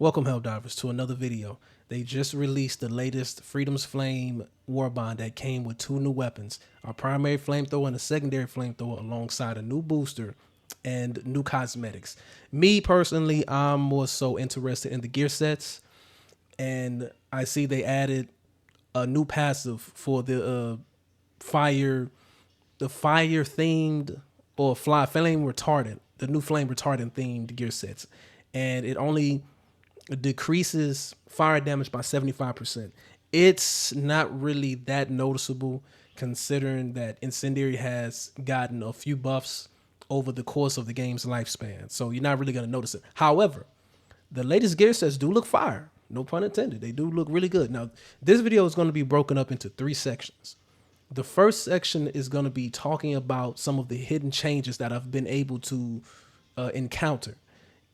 Welcome, Helldivers, to another video. They just released the latest Freedom's Flame warbond that came with two new weapons, a primary flamethrower and a secondary flamethrower alongside a new booster and new cosmetics. Me personally, I'm more so interested in the gear sets, and I see they added a new passive for fire, the fire themed or flame retardant, the new flame retardant themed gear sets, and it only decreases fire damage by 75%. It's not really that noticeable considering that Incendiary has gotten a few buffs over the course of the game's lifespan. So you're not really going to notice it. However, the latest gear sets do look fire. No pun intended. They do look really good. Now, this video is going to be broken up into three sections. The first section is going to be talking about some of the hidden changes that I've been able to encounter.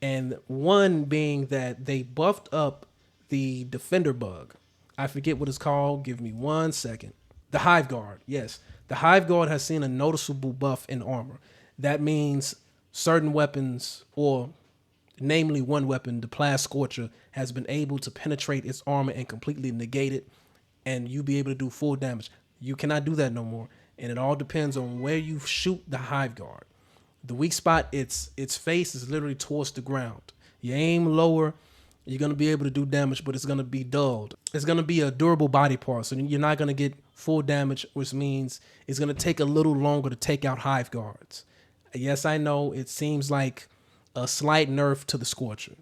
And one being that they buffed up the defender bug. I forget what it's called. Give me 1 second. The Hive Guard. Yes, the Hive Guard has seen a noticeable buff in armor. That means certain weapons, or namely one weapon, the Blast Scorcher, has been able to penetrate its armor and completely negate it, and you be able to do full damage. You cannot do that no more, and it all depends on where you shoot the Hive Guard. The weak spot, its face is literally towards the ground. You aim lower, you're going to be able to do damage, but it's going to be dulled. It's going to be a durable body part, so you're not going to get full damage, which means it's going to take a little longer to take out Hive Guards. Yes, I know it seems like a slight nerf to the Scorcher.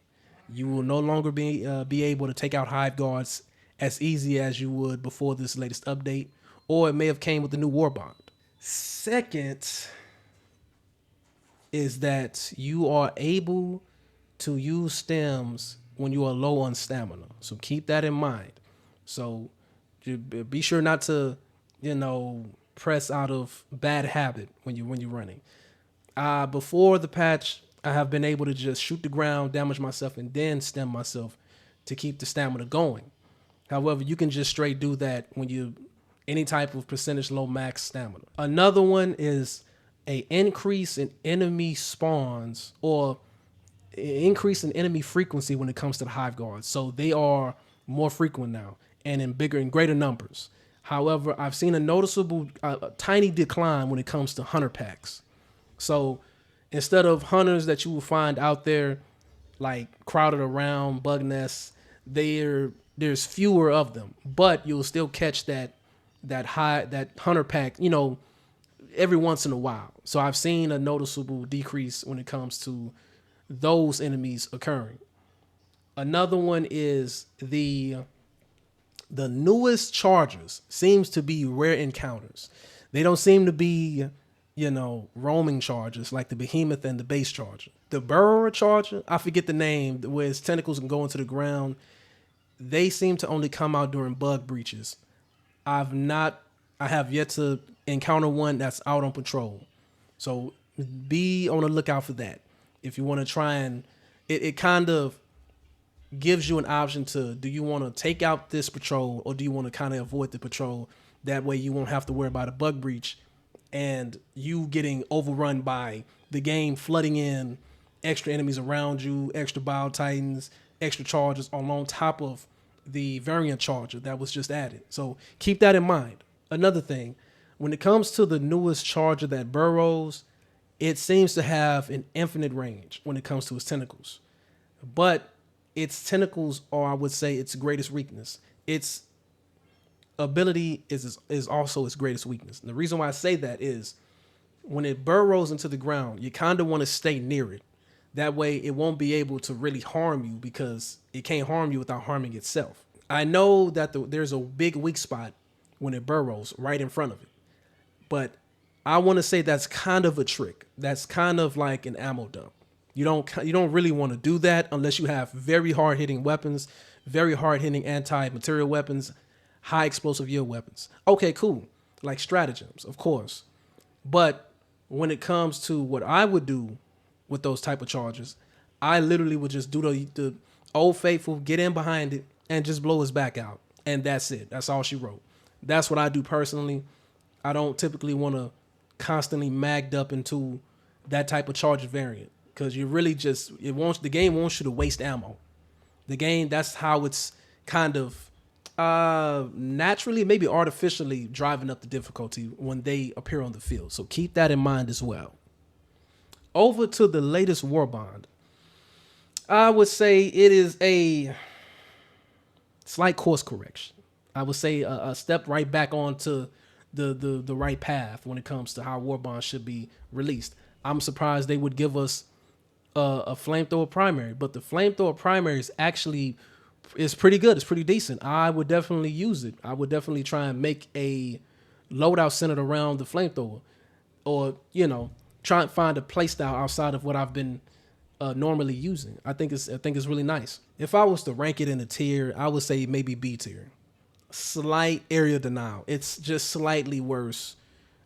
You will no longer be able to take out Hive Guards as easy as you would before this latest update, or it may have came with the new warbond. Second is that you are able to use stems when you are low on stamina. So keep that in mind. So be sure not to, press out of bad habit when you're running. Before the patch, I have been able to just shoot the ground, damage myself, and then stem myself to keep the stamina going. However, you can just straight do that when you any type of percentage low max stamina. Another one is a increase in enemy spawns, or increase in enemy frequency when it comes to the Hive Guards. So they are more frequent now and in bigger and greater numbers. However, I've seen a noticeable tiny decline when it comes to hunter packs. So instead of hunters that you will find out there like crowded around bug nests, there's fewer of them, but you'll still catch that hunter pack, every once in a while. So I've seen a noticeable decrease when it comes to those enemies occurring. Another one is the newest chargers seems to be rare encounters. They don't seem to be, roaming chargers like the behemoth and the base charger. The burrower charger, I forget the name, where its tentacles can go into the ground. They seem to only come out during bug breaches. I have yet to encounter one that's out on patrol. So be on the lookout for that. If you want to try and, it kind of gives you an option to, do you want to take out this patrol or do you want to kind of avoid the patrol? That way you won't have to worry about a bug breach and you getting overrun by the game flooding in extra enemies around you, extra Bio Titans, extra charges on top of the variant charger that was just added. So keep that in mind. Another thing, when it comes to the newest charger that burrows, it seems to have an infinite range when it comes to its tentacles. But its tentacles are, I would say, its greatest weakness. Its ability is also its greatest weakness. And the reason why I say that is when it burrows into the ground, you kind of want to stay near it. That way it won't be able to really harm you because it can't harm you without harming itself. I know that there's a big weak spot when it burrows right in front of it. But I want to say that's kind of a trick. That's kind of like an ammo dump. You don't really want to do that unless you have very hard-hitting weapons, very hard-hitting anti-material weapons, high explosive yield weapons. Okay, cool. Like stratagems, of course. But when it comes to what I would do with those type of charges, I literally would just do the old faithful, get in behind it and just blow his back out. And that's it. That's all she wrote. That's what I do personally. I don't typically want to constantly magged up into that type of charge variant because you really the game wants you to waste ammo. The game, that's how it's kind of naturally, maybe artificially driving up the difficulty when they appear on the field. So keep that in mind as well. Over to the latest warbond. I would say it is a slight course correction. I would say a step right back onto the right path when it comes to how warbond should be released. I'm surprised they would give us a flamethrower primary, but the flamethrower primary is pretty good. It's pretty decent. I would definitely use it. I would definitely try and make a loadout centered around the flamethrower, or try and find a playstyle outside of what I've been normally using. I think it's really nice. If I was to rank it in a tier, I would say maybe B tier. Slight area denial. It's just slightly worse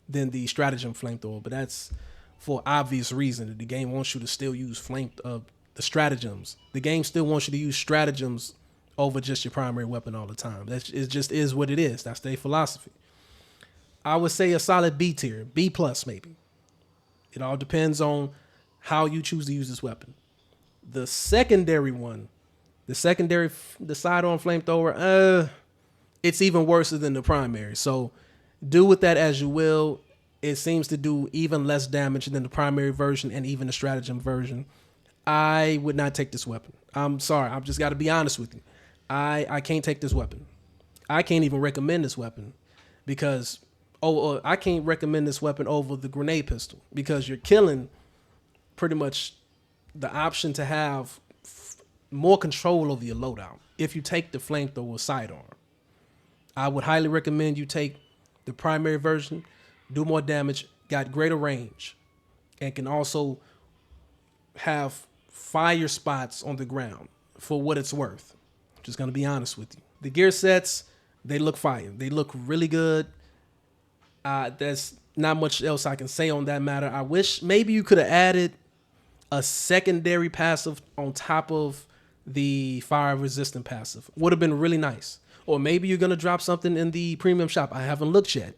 than the stratagem flamethrower, but that's for obvious reason. The game wants you to still use the stratagems. The game still wants you to use stratagems over just your primary weapon all the time. It just is what it is. That's their philosophy. I would say a solid B tier, B plus maybe. It all depends on how you choose to use this weapon. The secondary one, the sidearm flamethrower, it's even worse than the primary. So do with that as you will. It seems to do even less damage than the primary version and even the stratagem version. I would not take this weapon. I'm sorry. I've just got to be honest with you. I can't take this weapon. I can't even recommend this weapon because I can't recommend this weapon over the grenade pistol because you're killing pretty much the option to have more control over your loadout if you take the flamethrower sidearm. I would highly recommend you take the primary version, do more damage, got greater range, and can also have fire spots on the ground for what it's worth. I'm just going to be honest with you. The gear sets, they look fire. They look really good. There's not much else I can say on that matter. I wish maybe you could have added a secondary passive on top of the fire resistant passive. Would have been really nice. Or maybe you're going to drop something in the premium shop. I haven't looked yet.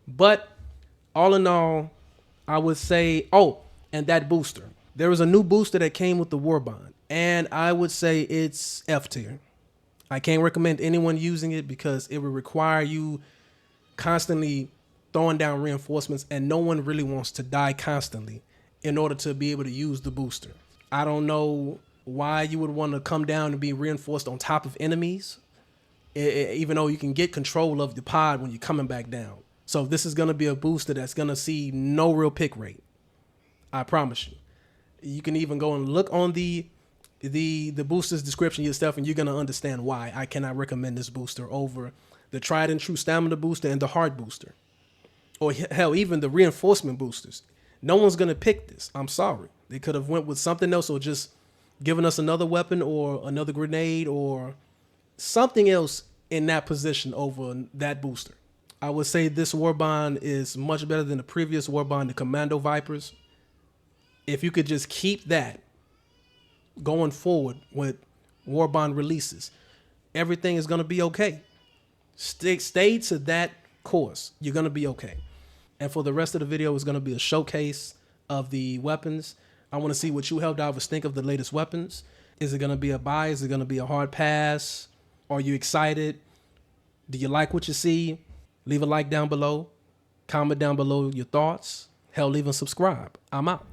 But all in all, I would say, and that booster. There was a new booster that came with the warbond, and I would say it's F tier. I can't recommend anyone using it because it would require you constantly throwing down reinforcements, and no one really wants to die constantly in order to be able to use the booster. I don't know why you would want to come down and be reinforced on top of enemies, even though you can get control of the pod when you're coming back down. So this is going to be a booster that's going to see no real pick rate. I promise you. You can even go and look on the booster's description yourself, and you're going to understand why I cannot recommend this booster over the tried and true stamina booster and the heart booster. Or hell, even the reinforcement boosters. No one's going to pick this. I'm sorry. They could have went with something else or just given us another weapon or another grenade or something else in that position over that booster. I would say this warbond is much better than the previous warbond, the Commando Vipers. If you could just keep that going forward with warbond releases, everything is going to be okay. Stay to that course. You're going to be okay. And for the rest of the video, it's going to be a showcase of the weapons. I want to see what you Helldivers think of the latest weapons. Is it going to be a buy? Is it going to be a hard pass? Are you excited? Do you like what you see? Leave a like down below. Comment down below your thoughts. Hell, leave and subscribe. I'm out.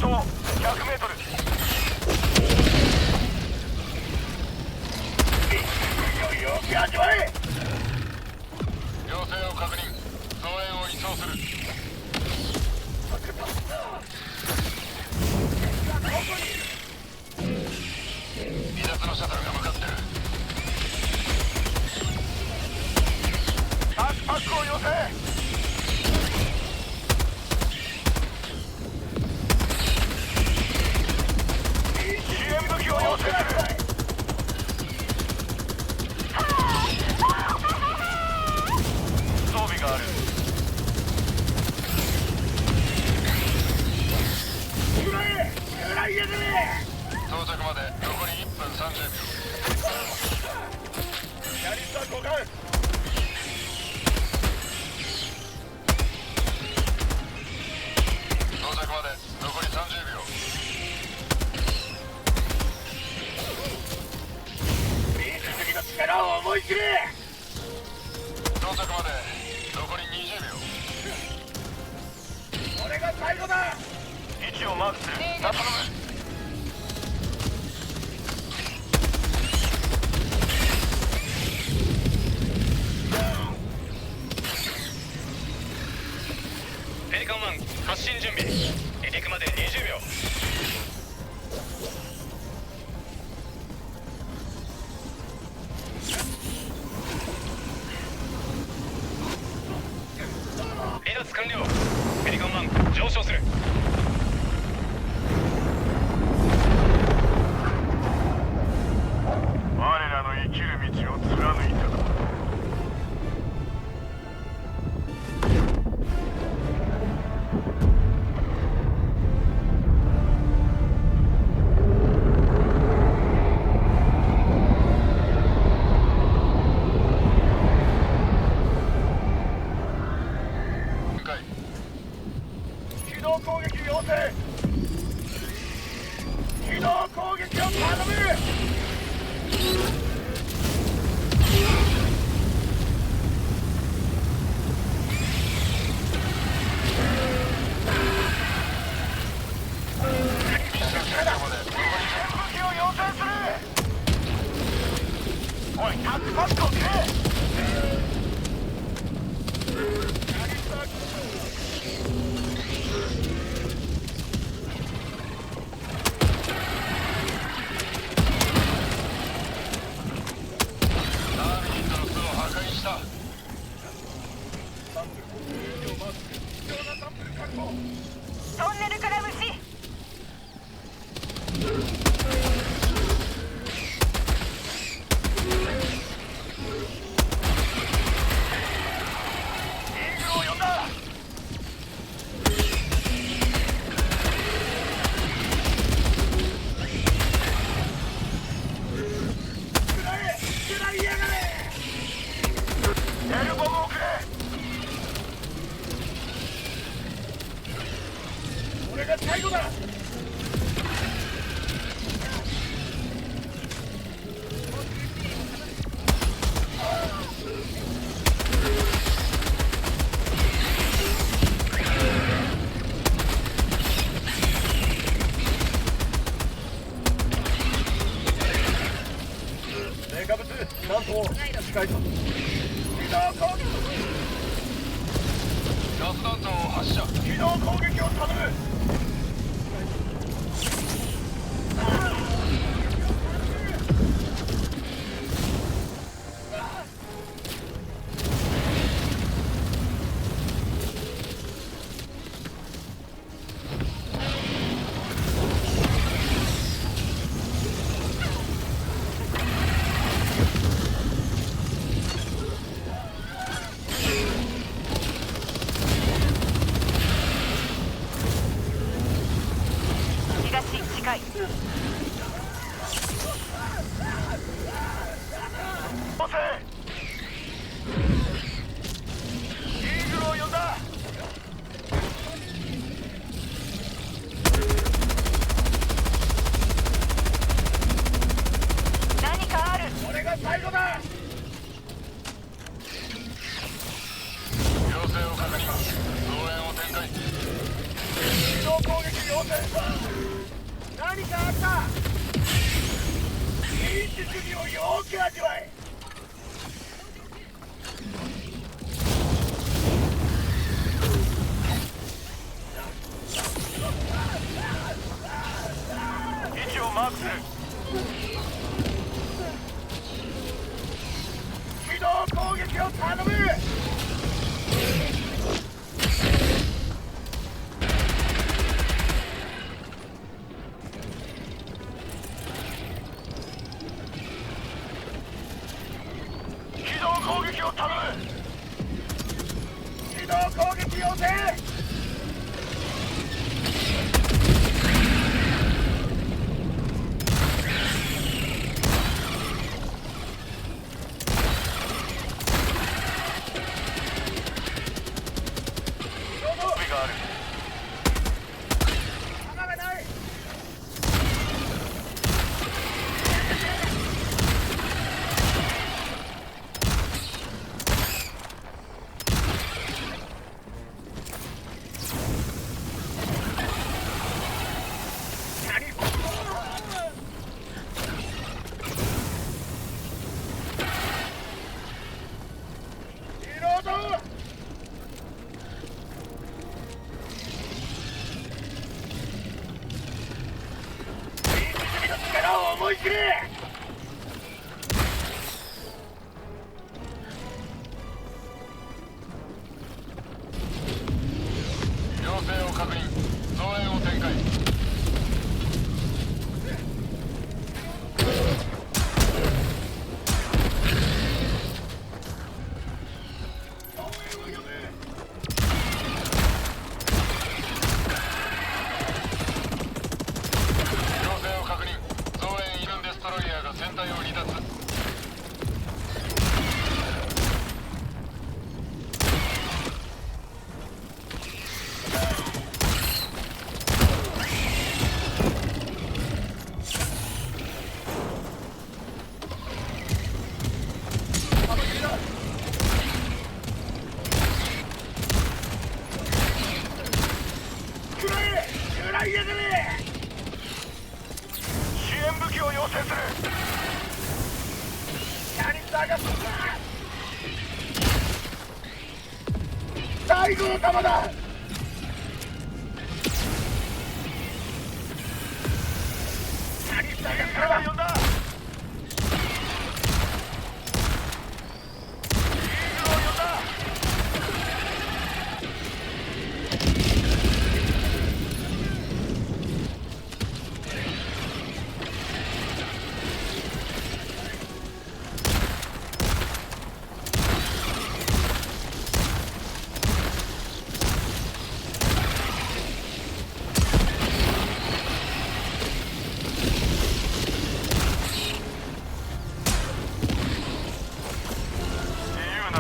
長100メートル。よく味わえ。要請を確認。増援を移送する。離脱のシャトルが向かってる。タックパックを要請。支援武器を要請する。装備がある。到着まで残り1分30秒。キャリスター交換。到着まで残り30秒。水着の力を思い切れ。到着まで残り20秒。俺が最後だ。位置をマークする。頼む。ペリカン1発進準備。離陸まで20秒。離脱完了。ペリカン1上昇する。我らの生きる道を貫いただ。機動攻撃要請。機動攻撃を頼む。おい、タックパックを切れ。トンネルから無視。俺が最後だ。成果物なんと近いぞ。機動攻撃。ガス弾頭を発射。機動攻撃を頼む。東近い。押せ。イーグルを呼んだ。何かある。俺が最後だ。要請を確認。増援を展開。機動攻撃要何かあった。現実味をよく味わえ。位置をマークする。機動攻撃を頼む。機動攻撃を頼む。機動攻撃要請。思い切れ。要請を確認。増援を展開。要請を確認。増援イルンデストロイヤーが船体を離脱。支援武器を要請する。キャニスターが最後の弾だ。キャニスターが体を呼んだ。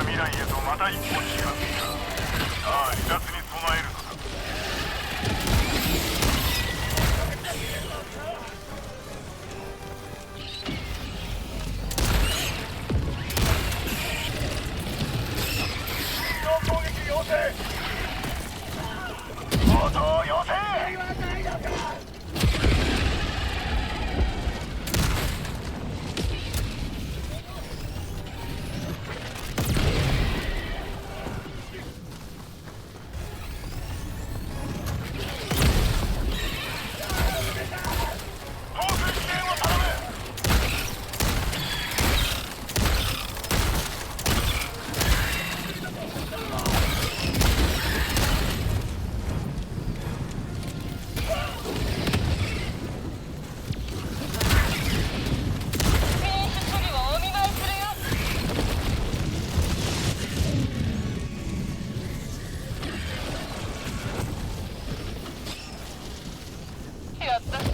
未来へとまた一歩近づいた。さあ離脱に備えるのだ。機動攻撃要請。応答要請。やった。